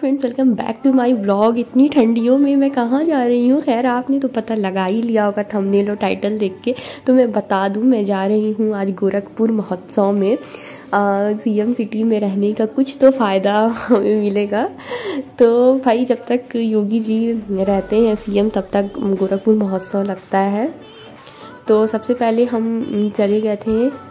Friends, welcome back to my vlog. इतनी ठंडियों में मैं कहाँ जा रही हूँ? खैर आपने तो पता लगा ही लिया होगा थंबनेल और टाइटल देख के। तो मैं बता दूँ, मैं जा रही हूँ आज गोरखपुर महोत्सव में। सीएम सिटी में रहने का कुछ तो फ़ायदा हमें मिलेगा। तो भाई जब तक योगी जी रहते हैं सीएम तब तक गोरखपुर महोत्सव लगता है। तो सबसे पहले हम चले गए थे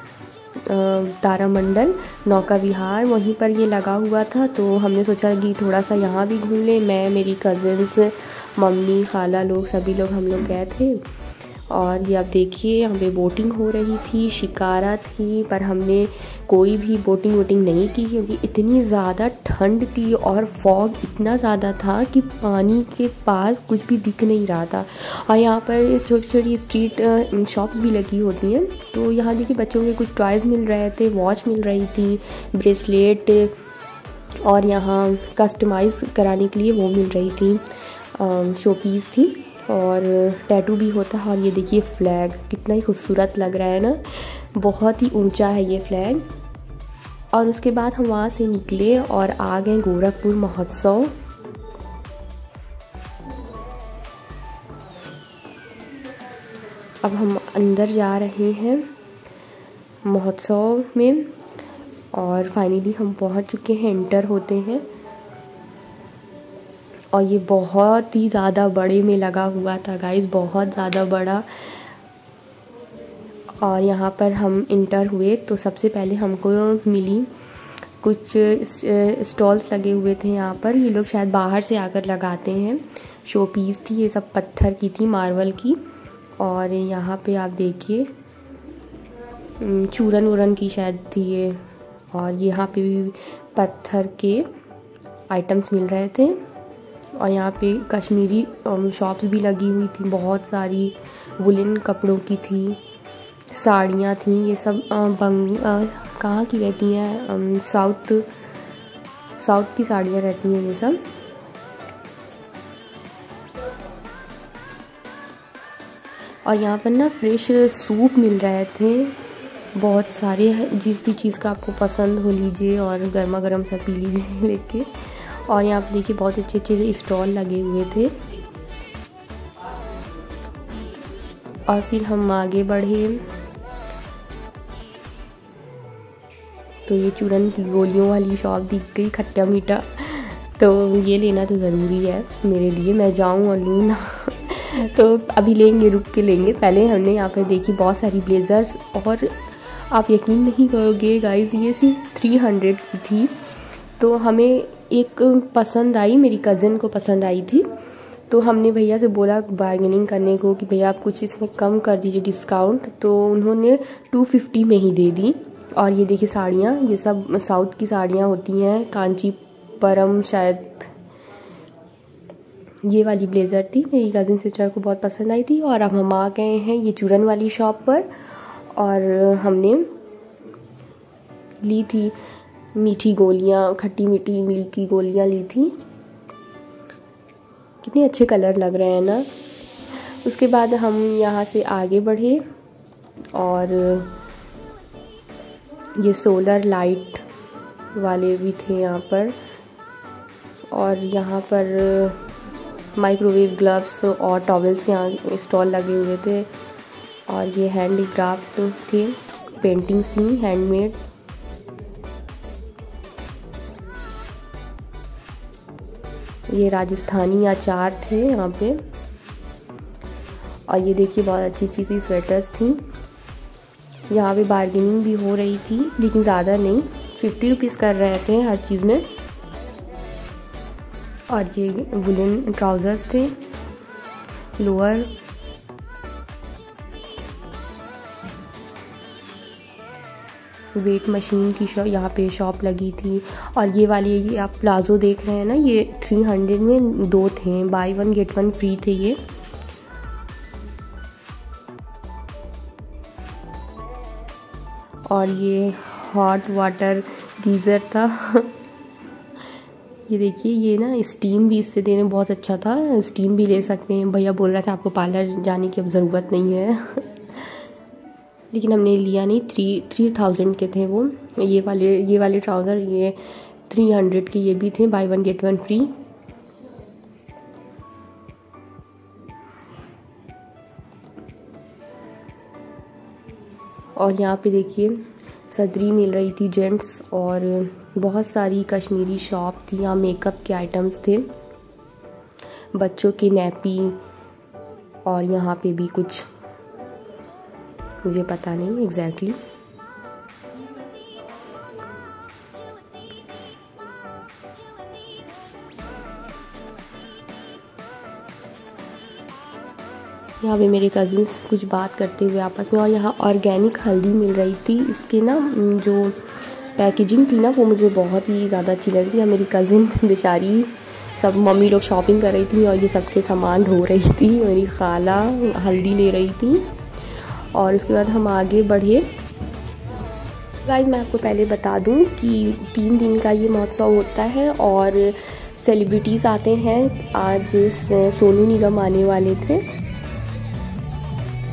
तारामंडल नौका विहार, वहीं पर ये लगा हुआ था। तो हमने सोचा कि थोड़ा सा यहाँ भी घूम लें। मैं, मेरी कज़िन्स, मम्मी, खाला लोग, सभी लोग हम लोग गए थे। और ये आप देखिए यहाँ पे बोटिंग हो रही थी, शिकारा थी, पर हमने कोई भी बोटिंग वोटिंग नहीं की क्योंकि इतनी ज़्यादा ठंड थी और फॉग इतना ज़्यादा था कि पानी के पास कुछ भी दिख नहीं रहा था। और यहाँ पर छोटी छोटी स्ट्रीट शॉप्स भी लगी होती हैं। तो यहाँ देखिए बच्चों के कुछ टॉयज़ मिल रहे थे, वॉच मिल रही थी, ब्रेसलेट, और यहाँ कस्टमाइज़ कराने के लिए वो मिल रही थी, शो पीस थी, और टैटू भी होता है। और ये देखिए फ्लैग कितना ही खूबसूरत लग रहा है ना, बहुत ही ऊंचा है ये फ्लैग। और उसके बाद हम वहाँ से निकले और आ गए गोरखपुर महोत्सव। अब हम अंदर जा रहे हैं महोत्सव में और फाइनली हम पहुँच चुके हैं, एंटर होते हैं। और ये बहुत ही ज़्यादा बड़े में लगा हुआ था गाइस, बहुत ज़्यादा बड़ा। और यहाँ पर हम इंटर हुए तो सबसे पहले हमको मिली कुछ स्टॉल्स लगे हुए थे यहाँ पर। ये लोग शायद बाहर से आकर लगाते हैं, शो पीस थी, ये सब पत्थर की थी, मार्बल की। और यहाँ पे आप देखिए चूरन वूरन की शायद थी ये। और यहाँ पे भी पत्थर के आइटम्स मिल रहे थे। और यहाँ पे कश्मीरी शॉप्स भी लगी हुई थी, बहुत सारी वुलन कपड़ों की थी, साड़ियाँ थी। ये सब कहाँ की रहती हैं? साउथ की साड़ियाँ रहती हैं ये सब। और यहाँ पर ना फ्रेश सूप मिल रहे थे बहुत सारे, जिस भी चीज़ का आपको पसंद हो लीजिए और गर्मा गर्म सा पी लीजिए लेके। और यहाँ पर देखिए बहुत अच्छे अच्छे स्टॉल लगे हुए थे। और फिर हम आगे बढ़े तो ये चूरन की गोलियों वाली शॉप दिख गई, खट्टा मीठा। तो ये लेना तो ज़रूरी है मेरे लिए, मैं जाऊँ और लूँ ना। तो अभी लेंगे, रुक के लेंगे। पहले हमने यहाँ पर देखी बहुत सारी ब्लेज़र्स, और आप यकीन नहीं करोगे गाइस, ये सिर्फ 300 की थी। तो हमें एक पसंद आई, मेरी कज़िन को पसंद आई थी। तो हमने भैया से बोला बार्गेनिंग करने को कि भैया आप कुछ इसमें कम कर दीजिए डिस्काउंट। तो उन्होंने 250 में ही दे दी। और ये देखिए साड़ियाँ, ये सब साउथ की साड़ियाँ होती हैं, कांचीपुरम शायद। ये वाली ब्लेज़र थी, मेरी कज़िन सिस्टर को बहुत पसंद आई थी। और अब हम आ गए हैं ये चूरन वाली शॉप पर, और हमने ली थी मीठी गोलियाँ, खट्टी मीठी इमली की गोलियाँ ली थी। कितने अच्छे कलर लग रहे हैं ना। उसके बाद हम यहाँ से आगे बढ़े और ये सोलर लाइट वाले भी थे यहाँ पर। और यहाँ पर माइक्रोवेव ग्लव्स और टॉवल्स यहाँ स्टॉल लगे हुए थे। और ये हैंडीक्राफ्ट थे, पेंटिंग्स थी हैंडमेड। ये राजस्थानी अचार थे यहाँ पे। और ये देखिए बहुत अच्छी अच्छी सी स्वेटर्स थी। यहाँ पे बार्गेनिंग भी हो रही थी, लेकिन ज़्यादा नहीं, 50 रुपीज़ कर रहे थे हर चीज़ में। और ये वुलन ट्राउज़र्स थे, लोअर। वेट मशीन की शॉप, यहाँ पे शॉप लगी थी। और ये वाली ये आप प्लाज़ो देख रहे हैं ना, ये 300 में 2 थे, बाय 1 गेट 1 फ्री थे ये। और ये हॉट वाटर गीज़र था। ये देखिए, ये ना स्टीम भी इससे देने बहुत अच्छा था, स्टीम भी ले सकते हैं। भैया बोल रहा था आपको पार्लर जाने की अब ज़रूरत नहीं है। लेकिन हमने लिया नहीं, 3000 के थे वो। ये वाले ट्राउज़र, ये 300 के ये भी थे, बाय 1 गेट 1 फ्री। और यहाँ पे देखिए सदरी मिल रही थी जेंट्स, और बहुत सारी कश्मीरी शॉप थी। यहाँ मेकअप के आइटम्स थे, बच्चों की नैपी, और यहाँ पे भी कुछ मुझे पता नहीं एग्जैक्टली। यहाँ पे मेरे कज़िन्स कुछ बात करते हुए आपस में। और यहाँ ऑर्गेनिक हल्दी मिल रही थी। इसके ना जो पैकेजिंग थी ना वो मुझे बहुत ही ज़्यादा अच्छी लग रही थी। मेरी कज़िन बेचारी, सब मम्मी लोग शॉपिंग कर रही थी और ये सबके सामान ढो रही थी। मेरी खाला हल्दी ले रही थी। और उसके बाद हम आगे बढ़े। गाइस मैं आपको पहले बता दूं कि 3 दिन का ये महोत्सव होता है और सेलिब्रिटीज़ आते हैं। आज सोनू निगम आने वाले थे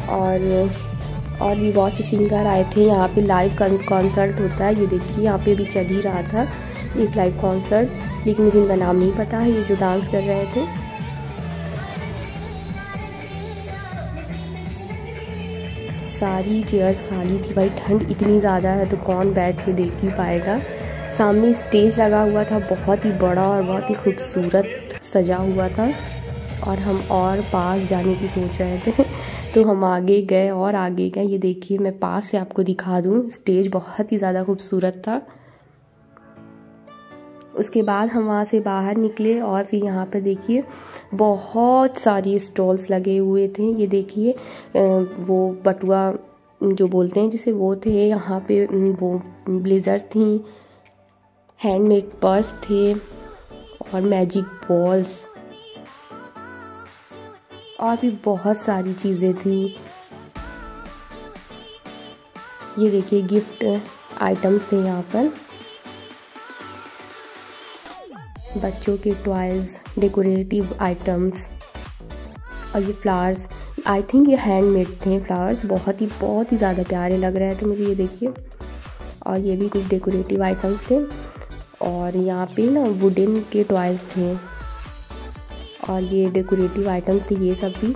और भी बहुत से सिंगर आए थे। यहाँ पे लाइव कॉन्सर्ट होता है, ये देखिए यहाँ पे भी चल ही रहा था एक लाइव कॉन्सर्ट, लेकिन मुझे इनका नाम नहीं पता है। ये जो डांस कर रहे थे, सारी चेयर्स खाली थी। भाई ठंड इतनी ज़्यादा है तो कौन बैठ के देख ही पाएगा। सामने स्टेज लगा हुआ था, बहुत ही बड़ा और बहुत ही खूबसूरत सजा हुआ था। और हम और पास जाने की सोच रहे थे तो हम आगे गए और आगे गए। ये देखिए मैं पास से आपको दिखा दूँ, स्टेज बहुत ही ज़्यादा खूबसूरत था। उसके बाद हम वहाँ से बाहर निकले और फिर यहाँ पर देखिए बहुत सारी स्टॉल्स लगे हुए थे। ये देखिए वो बटुआ जो बोलते हैं जिसे, वो थे। यहाँ पे वो ब्लेजर्स थी, हैंडमेड पर्स थे और मैजिक बॉल्स और भी बहुत सारी चीज़ें थी। ये देखिए गिफ्ट आइटम्स थे यहाँ पर, बच्चों के टॉयज़, डेकोरेटिव आइटम्स। और ये फ्लावर्स, आई थिंक ये हैंडमेड थे फ्लावर्स, बहुत ही ज़्यादा प्यारे लग रहे थे मुझे। ये देखिए, और ये भी कुछ डेकोरेटिव आइटम्स थे। और यहाँ पे ना वुडन के टॉयज़ थे और ये डेकोरेटिव आइटम्स थे। ये सब भी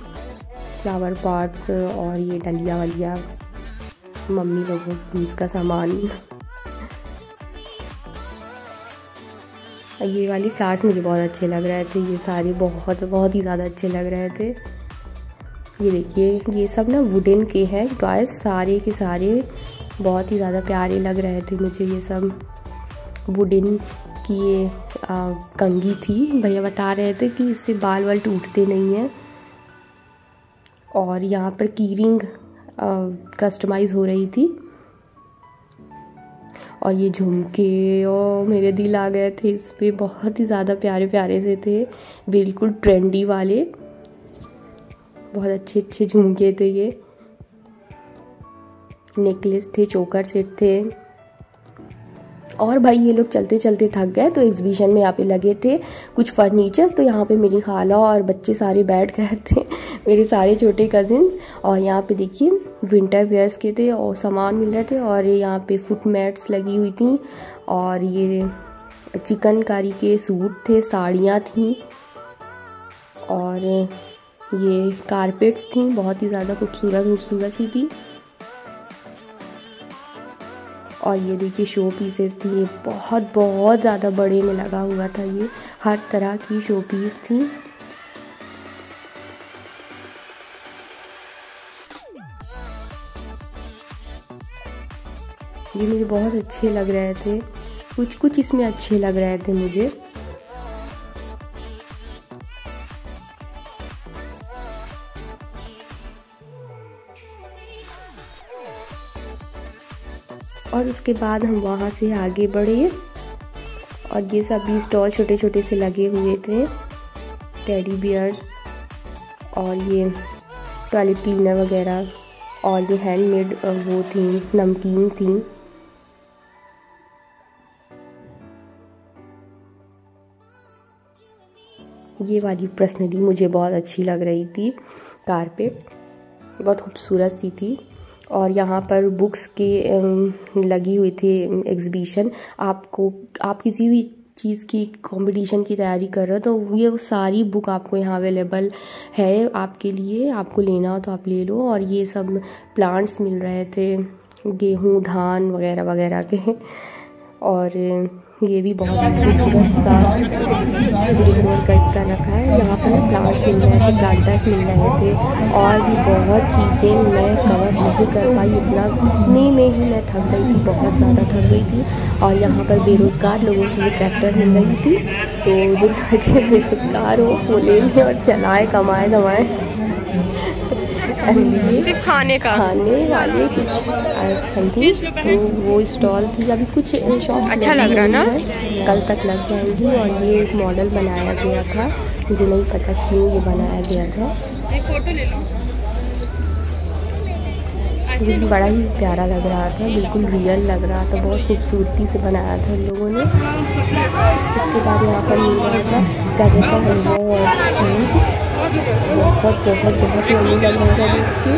फ्लावर पॉट्स और ये डलिया वलिया, मम्मी लोगों की उसका सामान। ये वाली फ्लावर्स मुझे बहुत अच्छे लग रहे थे। ये सारे बहुत ही ज़्यादा अच्छे लग रहे थे। ये देखिए ये सब ना वुडन के हैं टॉयज़, सारे के सारे बहुत ही ज़्यादा प्यारे लग रहे थे मुझे। ये सब वुडन की ये कंघी थी। भैया बता रहे थे कि इससे बाल वाल टूटते नहीं हैं। और यहाँ पर की रिंग कस्टमाइज़ हो रही थी। और ये झुमके, ओ मेरे दिल आ गए थे इस पे, बहुत ही ज़्यादा प्यारे प्यारे से थे, बिल्कुल ट्रेंडी वाले, बहुत अच्छे अच्छे झुमके थे। ये नेकलेस थे, चोकर सेट थे। और भाई ये लोग चलते चलते थक गए तो एग्जीबिशन में यहाँ पे लगे थे कुछ फर्नीचर्स, तो यहाँ पे मेरी खाला और बच्चे सारे बैठ गए थे, मेरे सारे छोटे कजिन्स। और यहाँ पे देखिए विंटर वेयर्स के थे और सामान मिल रहे थे। और यहाँ पे फुट मैट्स लगी हुई थी और ये चिकनकारी के सूट थे, साड़ियाँ थीं और ये कारपेट्स थी, बहुत ही ज़्यादा खूबसूरत सी थी। और ये देखिए शो पीसेस थी, ये बहुत ज़्यादा बड़े में लगा हुआ था। ये हर तरह की शो पीस थी। ये मुझे बहुत अच्छे लग रहे थे, कुछ इसमें अच्छे लग रहे थे मुझे। और उसके बाद हम वहाँ से आगे बढ़े और ये सभी स्टॉल छोटे छोटे से लगे हुए थे, टेडी बियर और ये टॉयलेट क्लीनर वगैरह, और ये हैंडमेड वो थी, नमकीन थी। ये वाली पर्सनली मुझे बहुत अच्छी लग रही थी, कारपेट बहुत खूबसूरत सी थी। और यहाँ पर बुक्स की लगी हुई थी एग्ज़िबिशन। आप किसी भी चीज़ की कंपटीशन की तैयारी कर रहे हो तो ये सारी बुक आपको यहाँ अवेलेबल है आपके लिए, आपको लेना हो तो आप ले लो। और ये सब प्लांट्स मिल रहे थे, गेहूँ धान वगैरह वगैरह के। और ये भी बहुत खूबसूरत सा डेकोर कर रखा है। यहाँ पर ना प्लांट्स मिल रहे थे, प्लांटर्स मिल रहे थे, और भी बहुत चीज़ें मैं कवर नहीं कर पाई, इतने में ही मैं थक गई थी, बहुत ज़्यादा थक गई थी। और यहाँ पर बेरोज़गार लोगों के लिए ट्रैक्टर मिल रही थी, तो जो लड़के बेरोज़गार हो वो ले लें और चलाए, कमाए सिर्फ खाने वाले कुछ समथिंग, तो वो स्टॉल थी। अभी कुछ शॉप अच्छा लग रहा ना, कल तक लग जाएंगी। और ये एक मॉडल बनाया गया था, मुझे नहीं पता क्यों ये बनाया गया था। एक फोटो ले लो। ये बड़ा ही प्यारा लग रहा था, बिल्कुल रियल लग रहा था, बहुत खूबसूरती से बनाया था इन लोगों ने। इसके बाद यहाँ पर मिल रहा था गाजर का हलवा और बहुत यम्मी लग रहा था देख के।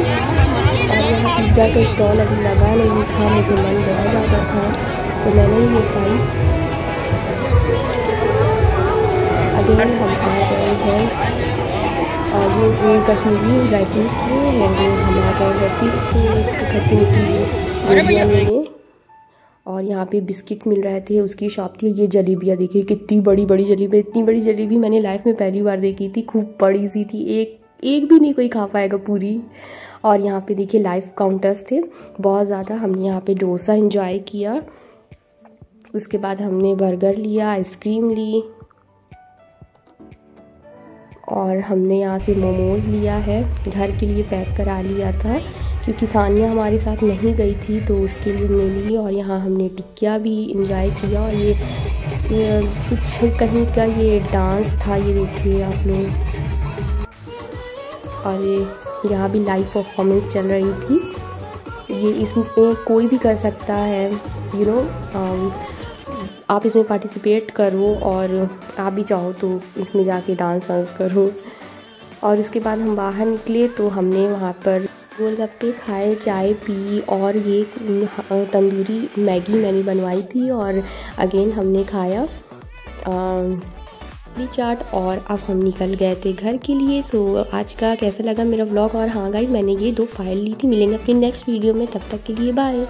और यहाँ पिज़्ज़ा का स्टॉल अभी लगा नहीं था, मुझे मन बहुत ज़्यादा था तो मैंने ही ले पाई। अगेन हम आ गए हैं, और ये कश्मीरी ड्राई फ्रूट्स थे, और हम आ गए हैं फिर से खट्टी मीठी लेने। और यहाँ पे बिस्किट्स मिल रहे थे, उसकी शॉप थी। ये जलेबियाँ देखिए, कितनी बड़ी बड़ी जलेबी, इतनी बड़ी जलेबी मैंने लाइफ में पहली बार देखी थी, खूब बड़ी सी थी, एक भी नहीं कोई खा पाएगा पूरी। और यहाँ पे देखिए लाइव काउंटर्स थे बहुत ज़्यादा। हमने यहाँ पे डोसा एंजॉय किया, उसके बाद हमने बर्गर लिया, आइसक्रीम ली, और हमने यहाँ से मोमोज़ लिया है, घर के लिए पैक करा लिया था क्योंकि सानिया हमारे साथ नहीं गई थी तो उसके लिए हमने ली। और यहाँ हमने टिक्किया भी एंजॉय किया। और ये कुछ कहीं का ये डांस था, ये देखिए आप लोग। और ये यहाँ भी लाइव परफॉर्मेंस चल रही थी। ये इसमें कोई भी कर सकता है, यू नो, आप इसमें पार्टिसिपेट करो और आप भी चाहो तो इसमें जाके डांस वांस करो। और उसके बाद हम बाहर निकले तो हमने वहाँ पर गोलगप्पे खाए, चाय पी, और ये तंदूरी मैगी मैंने बनवाई थी और अगेन हमने खाया चाट। और अब हम निकल गए थे घर के लिए। सो आज का कैसा लगा मेरा व्लॉग। और हाँ गाइस, मैंने ये 2 फाइल ली थी। मिलेंगे अपनी नेक्स्ट वीडियो में, तब तक के लिए बाय।